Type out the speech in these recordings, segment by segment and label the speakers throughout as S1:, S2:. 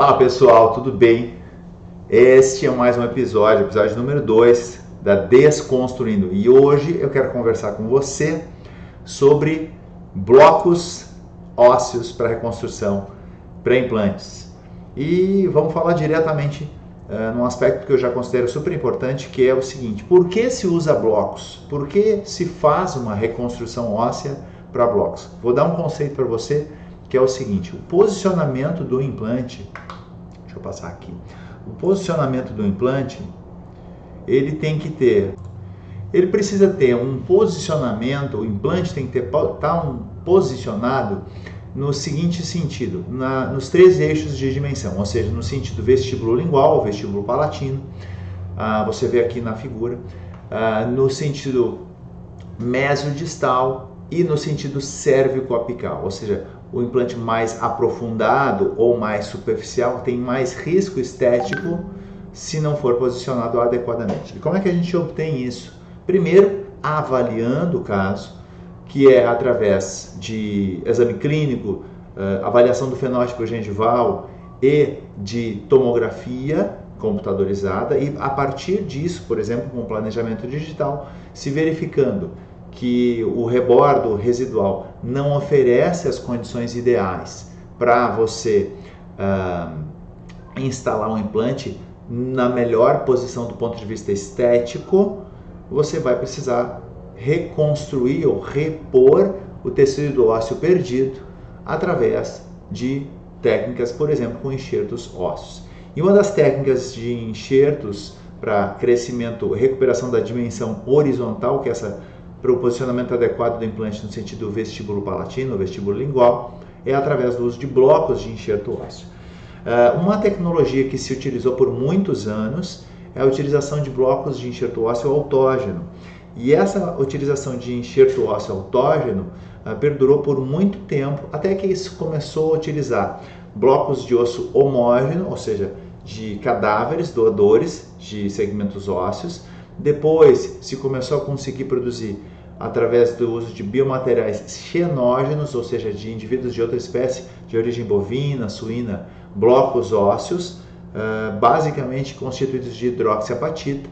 S1: Fala pessoal, tudo bem? Este é mais um episódio número 2 da Desconstruindo. E hoje eu quero conversar com você sobre blocos ósseos para reconstrução pré-implantes. E vamos falar diretamente num aspecto que eu já considero super importante, que é o seguinte: por que se usa blocos? Por que se faz uma reconstrução óssea para blocos? Vou dar um conceito para você, que é o seguinte: o posicionamento do implante, deixa eu passar aqui, o posicionamento do implante, ele precisa ter um posicionamento, o implante tem que estar posicionado no seguinte sentido, nos 3 eixos de dimensão, ou seja, no sentido vestíbulo lingual, vestíbulo palatino, você vê aqui na figura, no sentido mesodistal e no sentido cérvico-apical, ou seja, o implante mais aprofundado ou mais superficial tem mais risco estético se não for posicionado adequadamente. E como é que a gente obtém isso? Primeiro, avaliando o caso, que é através de exame clínico, avaliação do fenótipo gengival e de tomografia computadorizada, e a partir disso, por exemplo, com o planejamento digital, se verificando que o rebordo residual não oferece as condições ideais para você instalar um implante na melhor posição do ponto de vista estético, você vai precisar reconstruir ou repor o tecido ósseo perdido através de técnicas, por exemplo, com enxertos ósseos. E uma das técnicas de enxertos para crescimento, recuperação da dimensão horizontal, que é para o posicionamento adequado do implante no sentido vestíbulo palatino, vestíbulo lingual, é através do uso de blocos de enxerto ósseo. Uma tecnologia que se utilizou por muitos anos é a utilização de blocos de enxerto ósseo autógeno. E essa utilização de enxerto ósseo autógeno perdurou por muito tempo, até que se começou a utilizar blocos de osso homógeno, ou seja, de cadáveres, doadores de segmentos ósseos. Depois se começou a conseguir produzir através do uso de biomateriais xenógenos, ou seja, de indivíduos de outra espécie, de origem bovina, suína, blocos ósseos, basicamente constituídos de hidroxiapatita.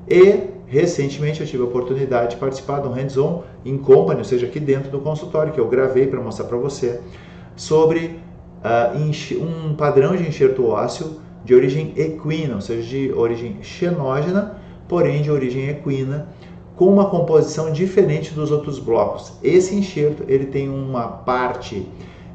S1: E recentemente eu tive a oportunidade de participar de um hands-on in company, ou seja, aqui dentro do consultório, que eu gravei para mostrar para você, sobre um padrão de enxerto ósseo de origem equina, ou seja, de origem xenógena, porém de origem equina, com uma composição diferente dos outros blocos. Esse enxerto ele tem uma parte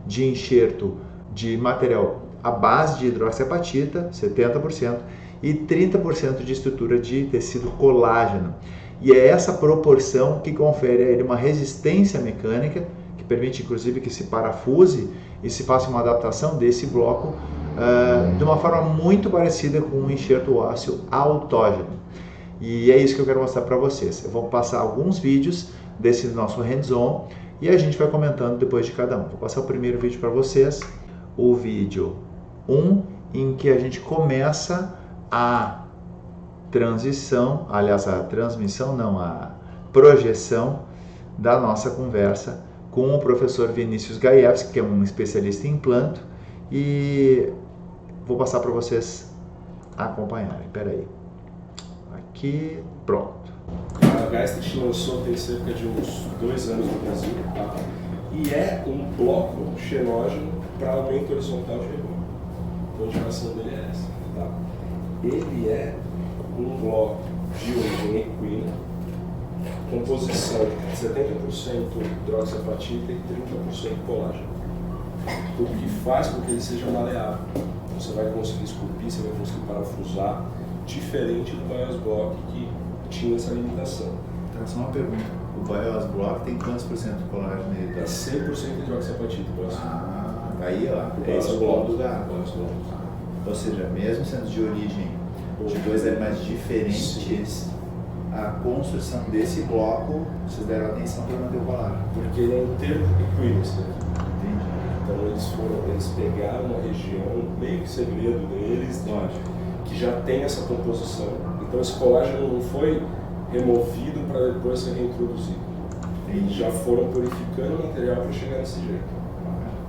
S1: de enxerto de material à base de hidroxiapatita, 70%, e 30% de estrutura de tecido colágeno. E é essa proporção que confere a ele uma resistência mecânica, que permite inclusive que se parafuse e se faça uma adaptação desse bloco de uma forma muito parecida com um enxerto ósseo autógeno. E é isso que eu quero mostrar para vocês. Eu vou passar alguns vídeos desse nosso hands-on e a gente vai comentando depois de cada um. Vou passar o primeiro vídeo para vocês, o vídeo 1, em que a gente começa a transmissão a projeção da nossa conversa com o professor Vinícius Gaievski, que é um especialista em implanto, e vou passar para vocês acompanharem. Espera aí. Aqui, pronto.
S2: A Geistet lançou tem cerca de uns 2 anos no Brasil, tá? E é um bloco xenógeno para aumento horizontal de rebordo. Então a indicação dele é essa, tá? Ele é um bloco de origem equina, composição de 70% hidroxiapatita e 30% colágeno, o que faz com que ele seja maleável. Você vai conseguir esculpir, você vai conseguir parafusar, diferente do Bios Block, que tinha essa limitação.
S1: Então, só uma pergunta: o Bios Block tem quantos por cento de colágeno nele?
S2: É 100% hidroxiapatita.
S1: Aí ó,
S2: esse é o bloco do
S1: gato. Ou seja, mesmo sendo de origem de 2 animais diferentes, a construção desse bloco, vocês deram atenção para manter o colágeno.
S2: Porque ele é um termo equíneo, né?
S1: Entendi.
S2: Então eles pegaram uma região, meio que segredo deles, que já tem essa composição. Então esse colágeno não foi removido para depois ser reintroduzido. Eles já foram purificando o material para chegar desse jeito,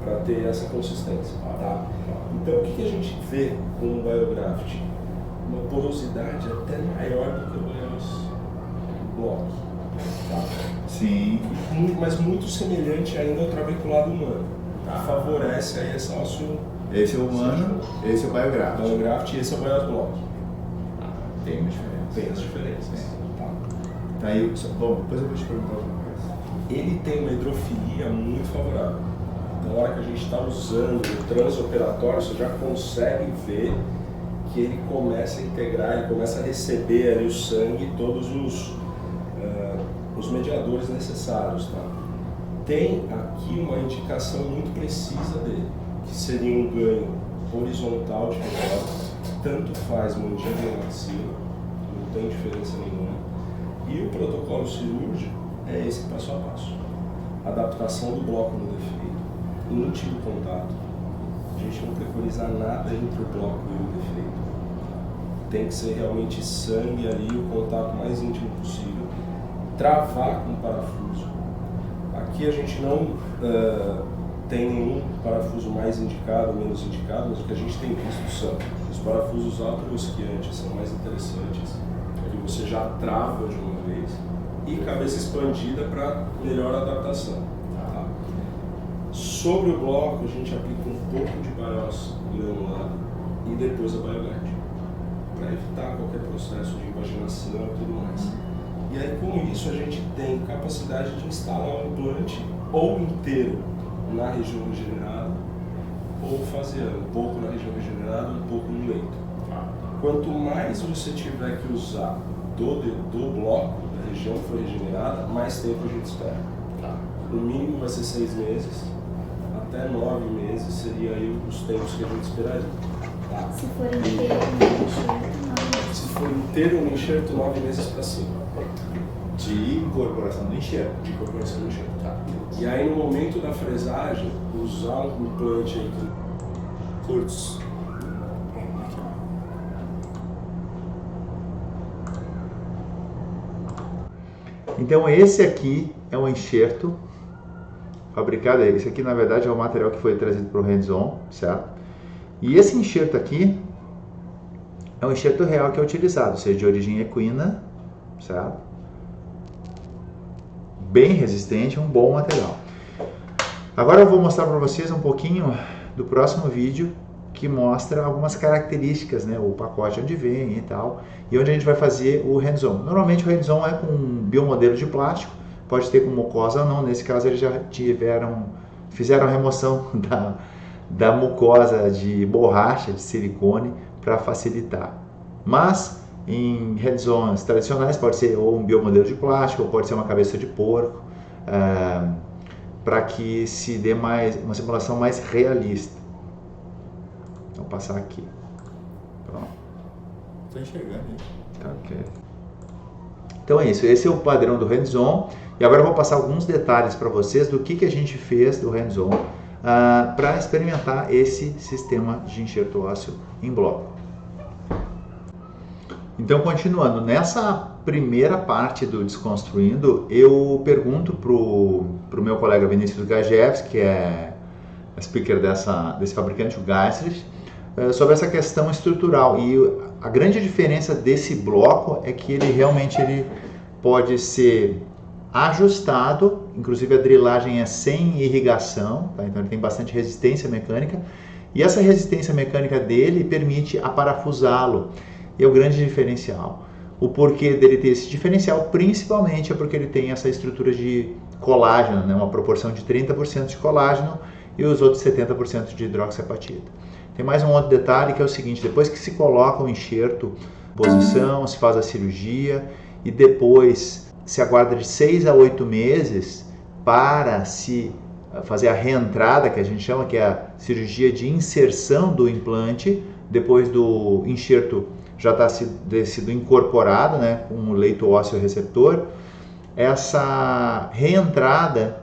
S2: para ter essa consistência. Tá? Então, o que a gente vê com o BioGraft? Uma porosidade até maior do que o BIOS Block. Tá?
S1: Sim.
S2: Mas muito semelhante ainda ao trabeculado humano. Tá? Favorece aí esse ósseo.
S1: Esse é o humano, esse é o BioGraft.
S2: BioGraft e esse é o BIOS Block.
S1: Tem uma diferença.
S2: Tem as diferenças. Tá?
S1: Tá aí, bom, depois eu vou te perguntar alguma coisa.
S2: Ele tem uma hidrofilia muito favorável. Então, na hora que a gente está usando o transoperatório, você já consegue ver que ele começa a integrar, ele começa a receber ali o sangue e todos os mediadores necessários. Tá? Tem aqui uma indicação muito precisa dele, que seria um ganho horizontal de recorte, tanto faz mandíbula e maxila, não tem diferença nenhuma. E o protocolo cirúrgico é esse passo a passo. Adaptação do bloco no defeito, íntimo contato. A gente não preconiza nada entre o bloco e o defeito. Tem que ser realmente sangue ali, o contato mais íntimo possível. Travar com parafuso. Aqui a gente não tem nenhum parafuso mais indicado ou menos indicado, mas o que a gente tem visto são os parafusos atrosquiantes, são mais interessantes, que você já trava de uma vez, e cabeça expandida para melhor adaptação. Tá? Sobre o bloco, a gente aplica um pouco de BIOS granulado e depois a BioGuard, para evitar qualquer processo de invaginação e tudo mais. E aí, com isso, a gente tem capacidade de instalar um implante ou inteiro na região regenerada, ou faseando, um pouco na região regenerada, um pouco no leito. Quanto mais você tiver que usar do bloco, da região que foi regenerada, mais tempo a gente espera. No mínimo vai ser 6 meses, até 9 meses seria aí os tempos que a gente esperaria.
S3: Se for inteiro no enxerto,
S2: Se for inteiro no enxerto, 9 meses para cima.
S1: De incorporação do enxerto.
S2: De incorporação do enxerto. E aí, no momento da fresagem, usar um implante aí curtos.
S1: Então esse aqui é um enxerto fabricado, esse aqui na verdade é o material que foi trazido para o hands-on, certo? E esse enxerto aqui é um enxerto real que é utilizado, seja de origem equina, certo? Bem resistente, um bom material. Agora eu vou mostrar para vocês um pouquinho do próximo vídeo que mostra algumas características, né, o pacote onde vem e tal, e onde a gente vai fazer o hands-on. Normalmente o hands-on é com um biomodelo de plástico, pode ter com mucosa ou não, nesse caso eles já fizeram a remoção da mucosa de borracha, de silicone, para facilitar. Mas em hands-ons tradicionais pode ser ou um biomodelo de plástico, ou pode ser uma cabeça de porco, para que se dê uma simulação mais realista. Vou passar aqui. Pronto.
S4: Tô enxergando aí.
S1: Tá, ok. Então é isso, esse é o padrão do hands-on. E agora eu vou passar alguns detalhes para vocês do que a gente fez do hands-on para experimentar esse sistema de enxerto ósseo em bloco. Então, continuando, nessa primeira parte do Desconstruindo, eu pergunto para o meu colega Vinícius Gajewski, que é speaker desse fabricante, o Geisler, sobre essa questão estrutural. E a grande diferença desse bloco é que ele realmente pode ser ajustado, inclusive a drilagem é sem irrigação, tá? Então ele tem bastante resistência mecânica, e essa resistência mecânica dele permite aparafusá-lo, e é o grande diferencial. O porquê dele ter esse diferencial, principalmente, é porque ele tem essa estrutura de colágeno, né? Uma proporção de 30% de colágeno e os outros 70% de hidroxiapatita. Tem mais um outro detalhe que é o seguinte: depois que se coloca o enxerto em posição, se faz a cirurgia e depois se aguarda de 6 a 8 meses para se fazer a reentrada, que a gente chama, que é a cirurgia de inserção do implante, depois do enxerto já está sido incorporado, né, com o leito ósseo receptor. Essa reentrada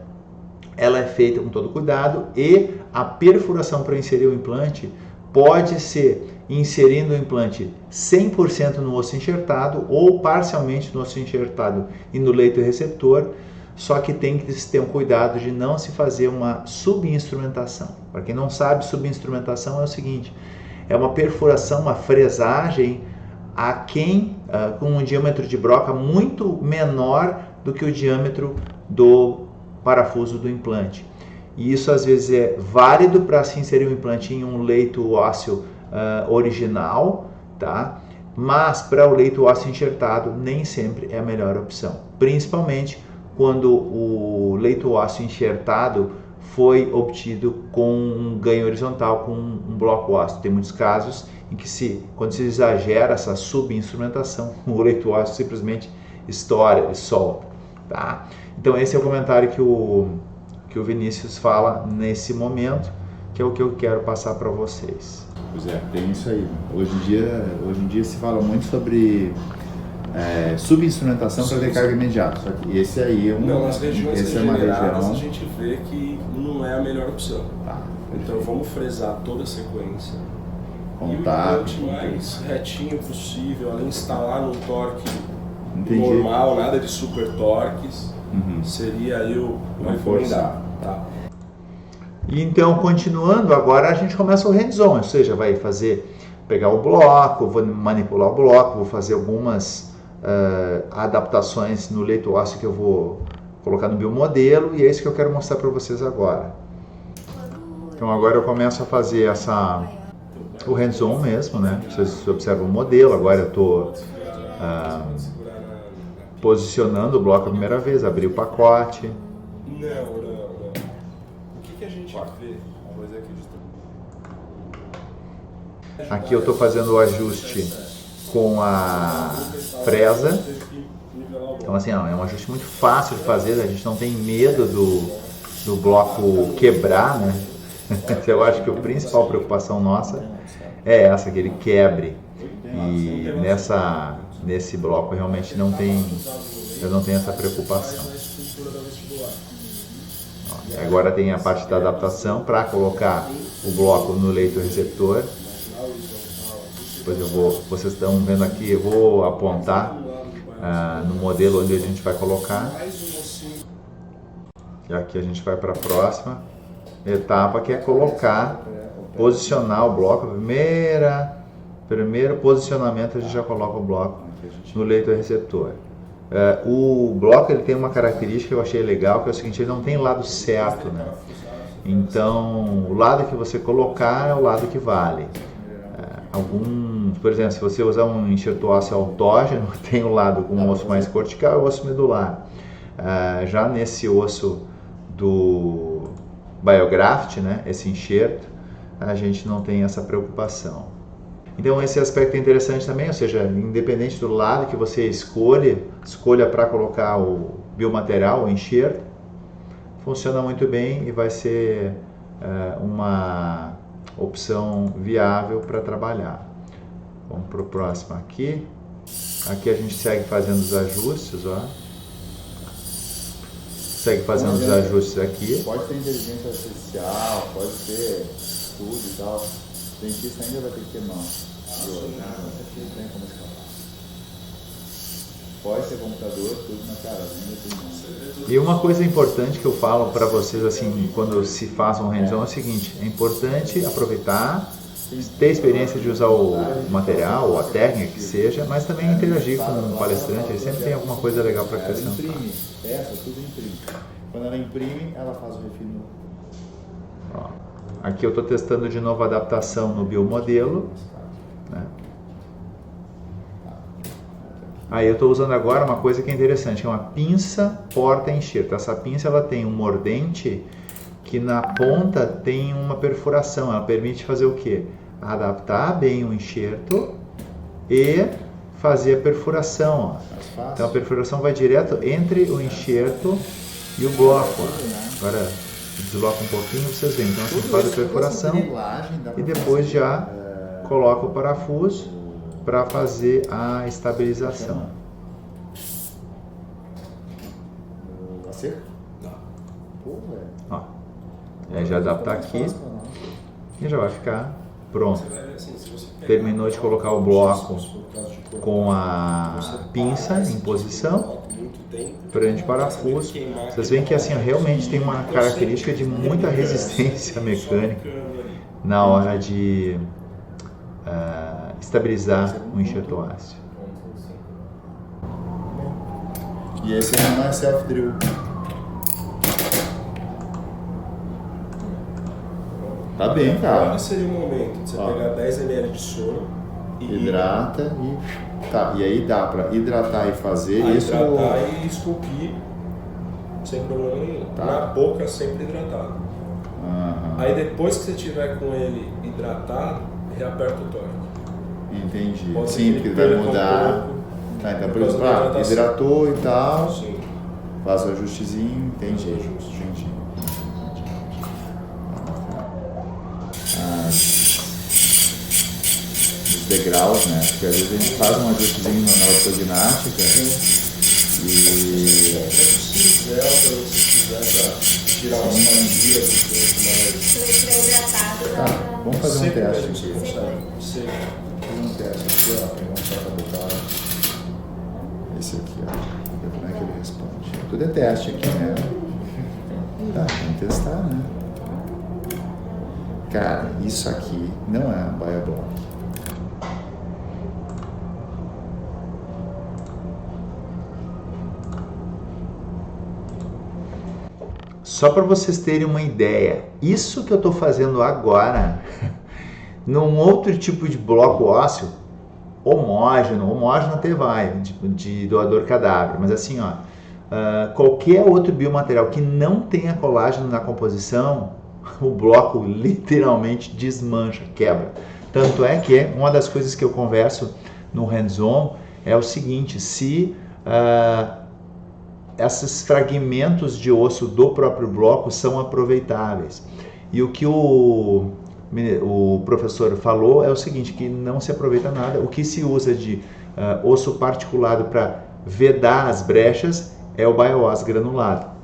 S1: ela é feita com todo cuidado, e a perfuração para inserir o implante pode ser inserindo o implante 100% no osso enxertado ou parcialmente no osso enxertado e no leito receptor, só que tem que se ter um cuidado de não se fazer uma subinstrumentação. Para quem não sabe, subinstrumentação é o seguinte, é uma perfuração, uma fresagem com um diâmetro de broca muito menor do que o diâmetro do parafuso do implante. E isso às vezes é válido para se inserir um implante em um leito ósseo original, tá? Mas para o leito ósseo enxertado nem sempre é a melhor opção, principalmente quando o leito ósseo enxertado foi obtido com um ganho horizontal, com um bloco ósseo. Tem muitos casos em que quando se exagera essa subinstrumentação, o leito ósseo simplesmente estoura, ele solta, tá? Então esse é o comentário que o Vinícius fala nesse momento, que é o que eu quero passar para vocês.
S4: Pois é, tem isso aí. Hoje em dia se fala muito sobre subinstrumentação para carga imediata. Só que esse aí é
S2: Não, nas regiões regeneradas a gente vê que não é a melhor opção.
S4: Tá,
S2: então vamos fresar toda a sequência.
S4: Contato.
S2: E o mais retinho possível, além de instalar num torque
S4: Entendi.
S2: normal, nada de super torques, seria aí o recomendado. Tá?
S1: E então, continuando, agora a gente começa o hands-on, ou seja, vai pegar o bloco, vou manipular o bloco, vou fazer algumas adaptações no leito ósseo que eu vou colocar no biomodelo, e é isso que eu quero mostrar para vocês agora. Então agora eu começo a fazer o hands-on mesmo, né? Vocês observam o modelo, agora eu estou posicionando o bloco a primeira vez, abri o pacote.
S2: Não. O que a gente vê?
S1: Aqui eu estou fazendo o ajuste com a fresa. Então assim, é um ajuste muito fácil de fazer, a gente não tem medo do bloco quebrar, né? Eu acho que a principal preocupação nossa é essa, que ele quebre. E nesse bloco realmente eu não tenho essa preocupação. Agora tem a parte da adaptação para colocar o bloco no leito receptor. Depois vocês estão vendo aqui, eu vou apontar no modelo onde a gente vai colocar. E aqui a gente vai para a próxima etapa, que é posicionar o bloco. Primeiro posicionamento, a gente já coloca o bloco no leito receptor. O bloco ele tem uma característica que eu achei legal, que é o seguinte, ele não tem lado certo, né? Então, o lado que você colocar é o lado que vale. Por exemplo, se você usar um enxerto ósseo autógeno, tem o lado com o osso mais cortical e o osso medular. Já nesse osso do Biograft, né, esse enxerto, a gente não tem essa preocupação. Então esse aspecto é interessante também, ou seja, independente do lado que você escolha para colocar o biomaterial, o enxerto, funciona muito bem e vai ser uma opção viável para trabalhar. Vamos para o próximo aqui. Aqui a gente segue fazendo os ajustes, ó. Segue fazendo os ajustes aqui.
S4: Pode ter inteligência artificial, pode ter tudo e tal. O dentista ainda vai ter que ter mão. Não tem como escapar. Pode ter computador, tudo na cara, ainda tem mão.
S1: E uma coisa importante que eu falo para vocês assim, quando se faz um hands-on é o seguinte: é importante aproveitar, ter experiência de usar o material ou a técnica que seja, mas também interagir com o palestrante, ele sempre tem alguma coisa legal para acrescentar.
S4: Ela imprime, tudo imprime. Quando ela imprime, ela faz o refino.
S1: Ó, aqui eu estou testando de novo a adaptação no biomodelo, né? Aí eu estou usando agora uma coisa que é interessante, que é uma pinça porta-enxerto. Essa pinça ela tem um mordente que na ponta tem uma perfuração, ela permite fazer o quê? Adaptar bem o enxerto e fazer a perfuração. Ó. Então a perfuração vai direto entre o enxerto e o bloco. Ó. Agora desloca um pouquinho, vocês veem. Então assim faz a perfuração e depois já coloca o parafuso para fazer a estabilização.
S4: Acerto?
S1: Ó. Já adaptar aqui e já vai ficar pronto.
S2: Assim, se você
S1: terminou de colocar o bloco com a pinça em posição, prende o parafuso. Vocês veem que assim realmente tem uma característica de muita resistência mecânica na hora de estabilizar o enxerto ácido.
S4: E esse não é self-drill. Tá bem, cara.
S2: Agora seria o momento de você pegar 10 ml de soro e
S4: hidrata e tá. E aí dá pra hidratar e fazer isso.
S2: Hidratar e esculpir sem problema nenhum.
S4: Tá.
S2: Na boca sempre hidratado. Aí depois que você tiver com ele hidratado, reaperta o tórax.
S4: Entendi.
S2: Pode
S4: Sim,
S2: ser que
S4: porque vai
S2: perca um
S4: mudar.
S2: pouco
S4: Tá, então
S2: por
S4: por
S2: causa
S4: exemplo,
S2: da hidratação.
S4: hidratou e tal.
S2: Sim.
S4: Faz o ajustezinho, entendi.
S2: Faz o ajuste.
S4: Entendi. Os degraus, né? Porque às vezes a gente faz um ajustezinho na ortoginástica e.
S2: Se quiser pra tirar umas fatias
S3: Hidratado.
S4: Tá, vamos fazer um teste aqui.
S2: Sim.
S4: Fazer um teste aqui, ó. Pegar um saca-bocado. Esse aqui, ó. Ver como é que ele responde. Tudo é teste aqui, né? Tá, vamos testar, né? Cara, isso aqui não é um bioblock.
S1: Só para vocês terem uma ideia, isso que eu estou fazendo agora, num outro tipo de bloco ósseo, homógeno até vai, de doador cadáver, mas assim, ó, qualquer outro biomaterial que não tenha colágeno na composição, o bloco literalmente desmancha, quebra. Tanto é que uma das coisas que eu converso no hands-on é o seguinte: se esses fragmentos de osso do próprio bloco são aproveitáveis. E o que o professor falou é o seguinte, que não se aproveita nada. O que se usa de osso particulado para vedar as brechas é o BioOss granulado.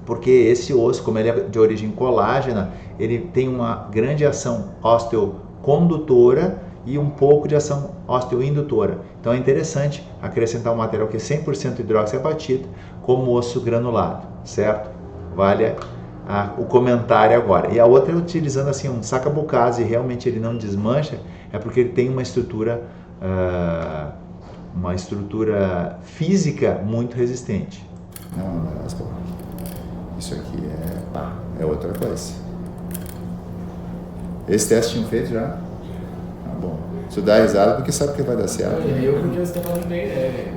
S1: Porque esse osso, como ele é de origem colágena, ele tem uma grande ação osteocondutora e um pouco de ação osteoindutora. Então é interessante acrescentar um material que é 100% hidroxiapatita como osso granulado, certo? Vale o comentário agora. E a outra é utilizando assim um saca-bocase e realmente ele não desmancha, é porque ele tem uma estrutura física muito resistente.
S4: Não, isso aqui é outra coisa. Esse teste tinham feito já? Ah, bom. Isso dá risada porque sabe que vai dar certo.
S5: Eu podia estar falando bem, né?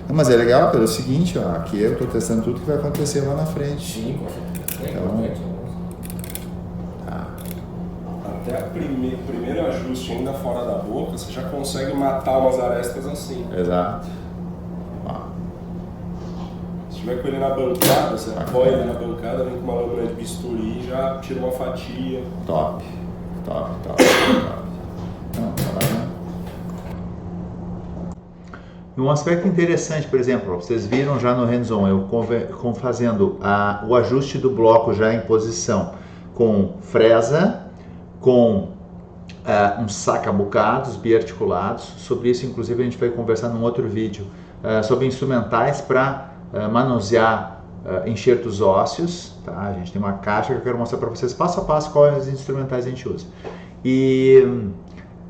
S4: Não, mas é legal pelo seguinte, ó, aqui eu estou testando tudo que vai acontecer lá na frente.
S5: Sim, com certeza.
S4: Então,
S2: Até o primeiro ajuste ainda fora da boca, você já consegue matar umas arestas assim.
S4: Exato.
S2: Se tiver com ele na bancada, você apoia ele na bancada, vem com uma lâmina de bisturi e já tira uma fatia.
S4: Top. Não,
S1: E um aspecto interessante, por exemplo, vocês viram já no hands-on, eu fazendo o ajuste do bloco já em posição com fresa, com um saca-bocados biarticulados. Sobre isso, inclusive, a gente vai conversar num outro vídeo, sobre instrumentais para manusear enxertos ósseos. Tá? A gente tem uma caixa que eu quero mostrar para vocês passo a passo quais instrumentais a gente usa. E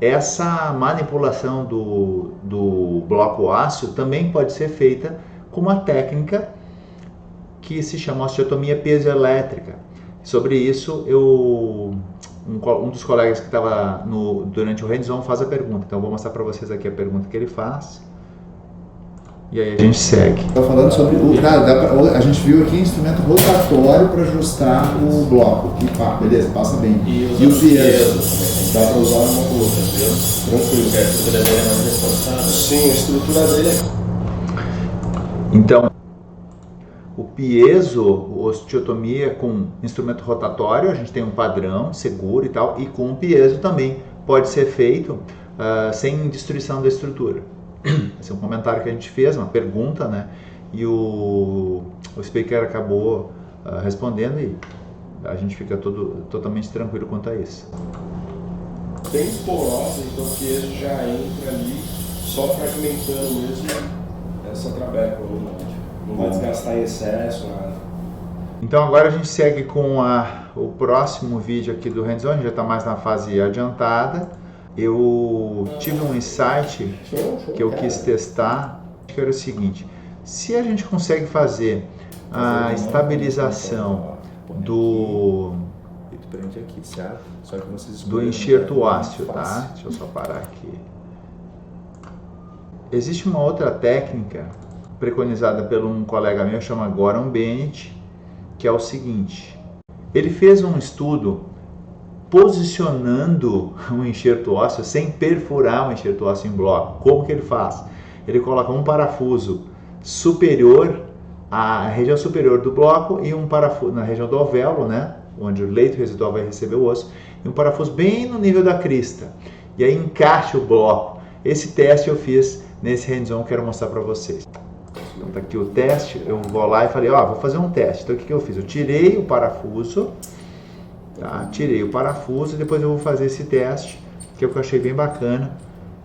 S1: essa manipulação do bloco ósseo também pode ser feita com uma técnica que se chama osteotomia piezoelétrica. Sobre isso, um dos colegas que estava durante o hands-on faz a pergunta. Então, eu vou mostrar para vocês aqui a pergunta que ele faz. E aí a gente segue.
S4: Estou falando sobre a gente viu aqui instrumento rotatório para ajustar o bloco. Beleza, passa bem.
S5: E
S4: o peso? Dá para usar uma com outra, viu? Tranquilo.
S5: Porque a estrutura dele é mais reforçada.
S2: Sim, a estrutura dele
S1: Então, o piezo, osteotomia com instrumento rotatório, a gente tem um padrão seguro e tal, e com o piezo também pode ser feito sem destruição da estrutura. Esse é um comentário que a gente fez, uma pergunta, né? E o speaker acabou respondendo e a gente fica totalmente tranquilo quanto a isso.
S2: bem porosa, então o queijo já entra ali só fragmentando mesmo essa trabécula. Não vai desgastar em excesso, nada.
S1: Então agora a gente segue com o próximo vídeo aqui do hands-on, a gente já está mais na fase adiantada. Eu tive um insight que eu quis testar, que era o seguinte: se a gente consegue fazer a estabilização do
S4: aqui, certo? Só que vocês
S1: do enxerto ósseo, tá? Deixa eu só parar aqui. Existe uma outra técnica preconizada por um colega meu, chama Goran Bennett, que é o seguinte: ele fez um estudo posicionando um enxerto ósseo sem perfurar o enxerto ósseo em bloco. Como que ele faz? Ele coloca um parafuso superior à região superior do bloco e um parafuso na região do alvéolo, né, onde o leito residual vai receber o osso, e um parafuso bem no nível da crista. E aí encaixa o bloco. Esse teste eu fiz nesse hands-on, quero mostrar para vocês. Então tá aqui o teste, eu vou lá e falei, vou fazer um teste. Então o que eu fiz? Eu tirei o parafuso, tá? Tirei o parafuso e depois eu vou fazer esse teste, que é o que eu achei bem bacana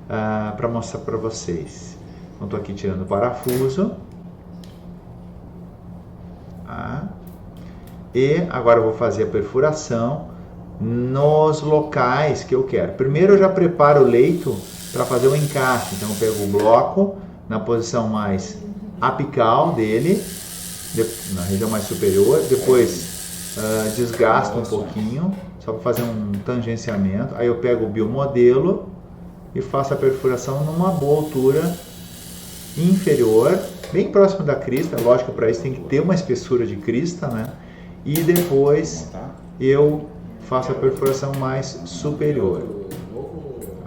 S1: para mostrar para vocês. Então tô aqui tirando o parafuso. Tá? E agora eu vou fazer a perfuração nos locais que eu quero. Primeiro eu já preparo o leito para fazer o encaixe. Então eu pego o bloco na posição mais apical dele, na região mais superior, depois desgasto um pouquinho, só para fazer um tangenciamento. Aí eu pego o biomodelo e faço a perfuração numa boa altura inferior, bem próximo da crista. Lógico, para isso tem que ter uma espessura de crista, né? E depois eu faço a perfuração mais superior.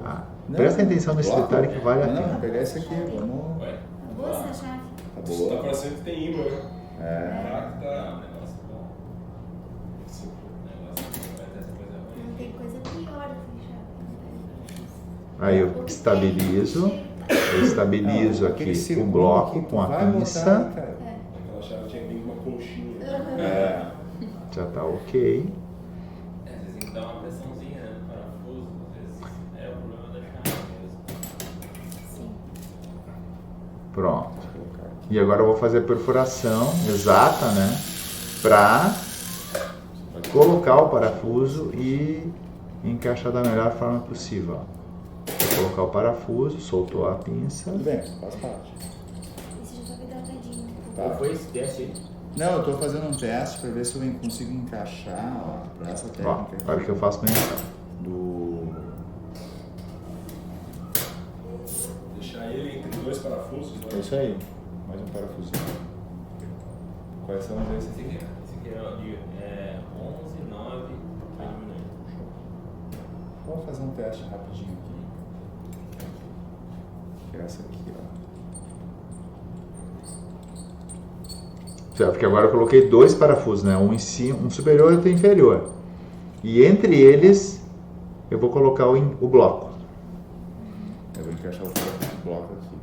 S1: Tá? Presta atenção nesse detalhe que vale a pena.
S4: Vou pegar esse aqui, vamos...
S3: Boa essa chave.
S4: Tá
S2: Isso
S4: boa.
S2: tá parecendo que tem imã, né?
S5: Tá, negócio bom.
S3: Não tem coisa pior do que chave.
S1: Aí eu estabilizo aqui o bloco com a pinça.
S2: Aquela chave tinha vindo uma conchinha.
S1: Já tá ok.
S5: Às vezes tem que dar uma pressãozinha no parafuso, às vezes é o problema da chave mesmo.
S3: Sim.
S1: Pronto. E agora eu vou fazer a perfuração exata, né? Para colocar o parafuso e encaixar da melhor forma possível. Vou colocar o parafuso, soltou a pinça.
S4: Tudo bem, faz parte.
S3: Esse já tá hidratadinho.
S5: Qual foi esse teste aí?
S4: Não, eu tô fazendo um teste para ver se eu consigo encaixar para essa
S1: Ó,
S4: técnica
S1: olha o que eu faço bem.
S4: do...
S2: Deixar ele entre dois parafusos, né?
S4: É isso aí, mais um parafusinho. Quais são os esses?
S5: Esse aqui é 11, 9, vai diminuindo.
S4: Vamos fazer um teste rapidinho aqui. Que é essa aqui, ó.
S1: Certo, porque agora eu coloquei dois parafusos, né? Um em cima, um superior e outro inferior. E entre eles eu vou colocar o bloco.
S4: Eu vou encaixar o bloco aqui.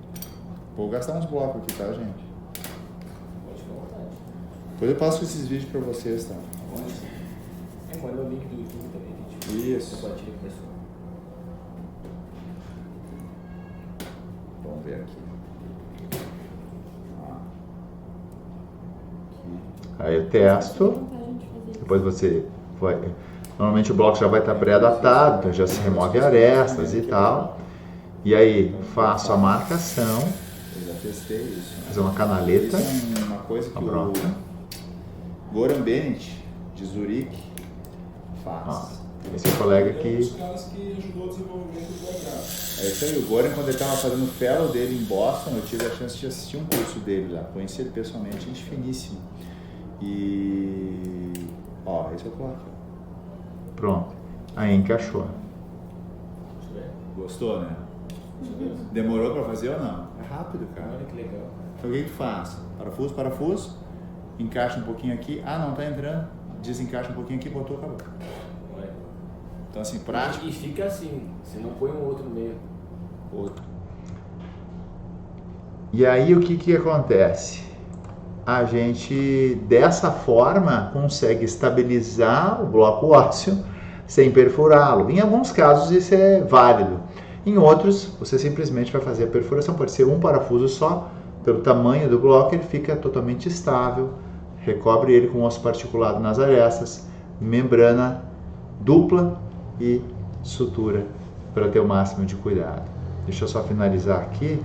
S4: Vou gastar uns blocos aqui, tá, gente?
S5: Pode ficar à vontade.
S4: Depois eu passo esses vídeos pra vocês, tá?
S5: Manda o link do YouTube também, gente.
S4: Isso.
S5: Compartilha com o pessoal.
S4: Vamos ver aqui.
S1: Aí eu testo. Depois você vai... Normalmente o bloco já vai estar pré-adaptado, então já se remove arestas e tal. E aí faço a marcação,
S4: Eu já testei isso. Né?
S1: fazer uma canaleta.
S4: Isso é uma coisa que
S1: Pronto.
S4: o Goran Bennett, de Zurique, faz.
S1: Ó, esse é o colega
S2: É um
S1: que...
S2: dos caras que ajudou o desenvolvimento do H.
S4: É isso aí, o Goran, quando ele estava fazendo o fellow dele em Boston, eu tive a chance de assistir um curso dele lá. Conheci ele pessoalmente, gente finíssima. E... ó, esse é o bloco.
S1: Pronto. Aí encaixou.
S4: Gostou, né? Demorou pra fazer ou não? É rápido, cara.
S5: Olha que legal.
S4: Então o que tu faz? Parafuso, parafuso, encaixa um pouquinho aqui. Ah, não tá entrando. Desencaixa um pouquinho aqui, botou, acabou.
S5: Olha.
S4: Então assim, prático.
S5: E fica assim, você não põe um outro no meio.
S4: Outro.
S1: E aí o que acontece? A gente, dessa forma, consegue estabilizar o bloco ósseo sem perfurá-lo. Em alguns casos isso é válido. Em outros, você simplesmente vai fazer a perfuração, pode ser um parafuso só, pelo tamanho do bloco ele fica totalmente estável, recobre ele com osso particulado nas arestas, membrana dupla e sutura para ter o máximo de cuidado. Deixa eu só finalizar aqui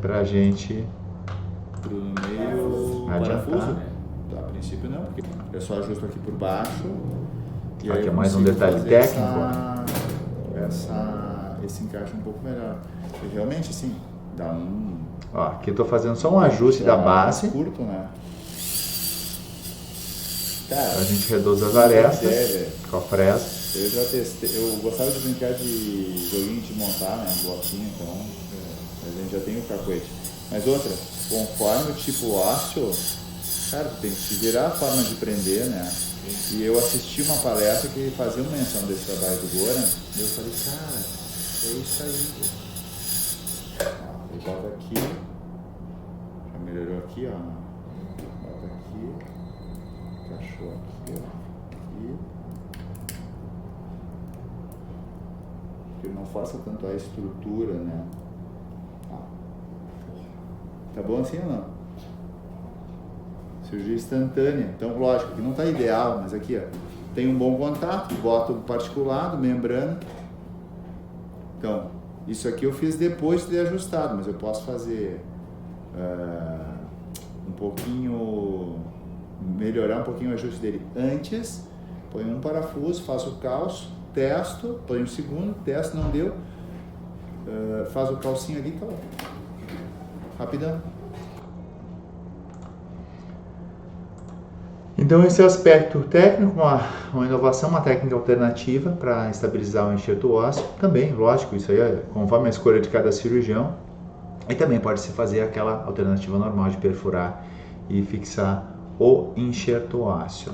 S1: para a gente
S4: Pro meio
S1: adiantar.
S4: parafuso? A princípio não, porque eu só ajusto aqui por baixo. E
S1: Aqui
S4: aí
S1: é
S4: eu
S1: mais um
S4: consigo
S1: detalhe
S4: fazer
S1: técnico.
S4: esse encaixe um pouco melhor. E realmente, assim, dá um...
S1: Ó, aqui eu estou fazendo só um ajuste da base,
S4: curto, né? Cara,
S1: a gente reduz as arestas
S4: velho.
S1: com a fresa.
S4: Eu já testei, eu gostava de brincar de joguinho de montar, né, um bloquinho, então a gente já tem o cacuete. Mas outra, conforme o tipo ósseo, cara, tem que se virar a forma de prender, né? E eu assisti uma palestra que fazia uma menção desse trabalho do Goran, e eu falei, cara, é isso aí. Ó, ele bota aqui, já melhorou aqui, ó. Bota aqui, encaixou aqui, ó. Aqui. Que não faça tanto a estrutura, né? Tá bom assim ou não? Cirurgia instantânea. Então, lógico que não tá ideal, mas aqui, ó, tem um bom contato, boto particulado, membrana. Então, isso aqui eu fiz depois de ter ajustado, mas eu posso fazer um pouquinho, melhorar um pouquinho o ajuste dele antes, põe um parafuso, faço o calço, testo, põe um segundo, testo, não deu, faz o calcinho ali e acabou. Rapidão.
S1: Então esse é o aspecto técnico, uma inovação, uma técnica alternativa para estabilizar o enxerto ósseo. Também, lógico, isso aí é conforme a escolha de cada cirurgião. E também pode-se fazer aquela alternativa normal de perfurar e fixar o enxerto ósseo.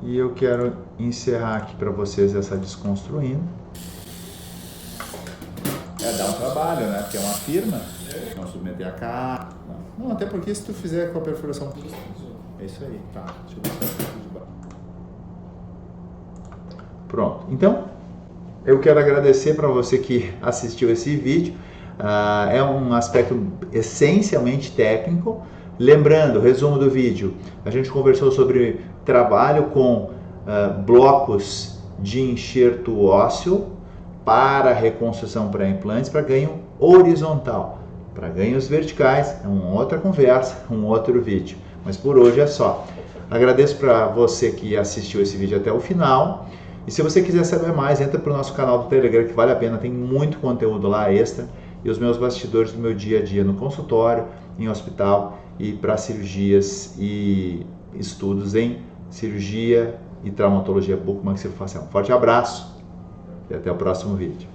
S1: E eu quero encerrar aqui para vocês essa desconstruindo.
S4: Dá um trabalho, né? Porque é uma firma, não submeter a carga. Não, até porque se tu fizer com a perfuração... É isso aí, tá. Deixa eu botar aqui de baixo.
S1: Pronto. Então, eu quero agradecer para você que assistiu esse vídeo. É um aspecto essencialmente técnico. Lembrando, resumo do vídeo, a gente conversou sobre trabalho com blocos de enxerto ósseo para reconstrução para implantes para ganho horizontal. Para ganhos verticais é uma outra conversa, um outro vídeo. Mas por hoje é só. Agradeço para você que assistiu esse vídeo até o final. E se você quiser saber mais, entra para o nosso canal do Telegram, que vale a pena, tem muito conteúdo lá extra. E os meus bastidores do meu dia a dia no consultório, em hospital e para cirurgias e estudos em cirurgia e traumatologia bucomaxilofacial. Um forte abraço e até o próximo vídeo.